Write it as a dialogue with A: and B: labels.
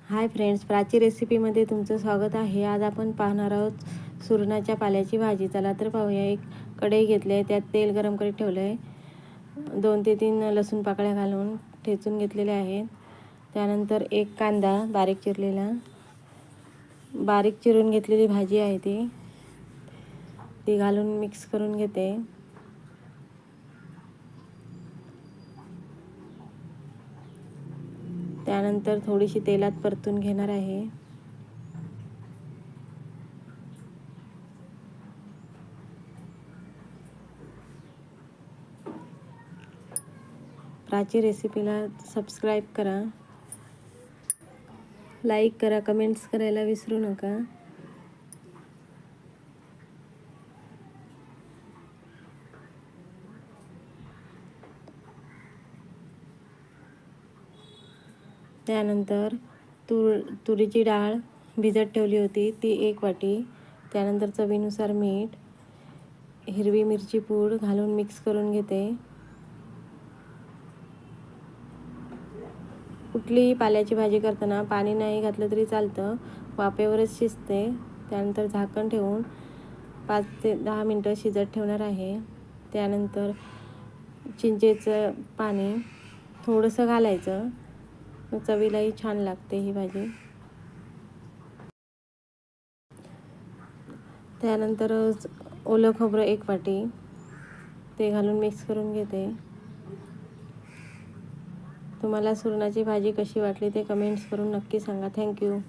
A: Hi friends, Prachi रेसिपीमध्ये तुमचं स्वागत आहे। आज आपण पाहणार आहोत सुरणाच्या पाल्याची भाजी। चला तर पाहूया। एक कढई घेतली आहे, त्यात तेल गरम करीत ठेवले आहे। 2 ते 3 लसूण पाकळ्या घालून ठेचून घेतलेले आहेत। त्यानंतर एक कांदा बारीक चिरलेला, बारीक चिरून घेतलेली भाजी आहे ती घालून मिक्स करून घेते। त्यानंतर थोडीशी तेलात परतून घेणार आहे। प्राची रेसिपीला सबस्क्राईब करा, लाईक करा, कमेंट्स करायला विसरू नका। त्यानंतर तुरीची डाळ भिजत ठेवली होती ती 1 वाटी। त्यानंतर चवीनुसार मीठ, हिरवी मिरची पूड घालून मिक्स करून घेते। कुठलीही पाल्याची भाजी करताना पाणी नाही घातलं तरी चालतं, वाफेवरच शिजते। त्यानंतर झाकण ठेवून 5 ते 10 मिनटं शिजत ठेवणार आहे। त्यानंतर चिंचेचं पाणी थोडंसं घालायचं, चवीलाही छान लागते ही भाजी। त्यानंतर ओलं खोबरं 1 वाटी ते घालून मिक्स करून घेते। तुम्हाला सुरणाची भाजी कशी वाटली ते कमेंट्स करून नक्की सांगा। थँक्यू।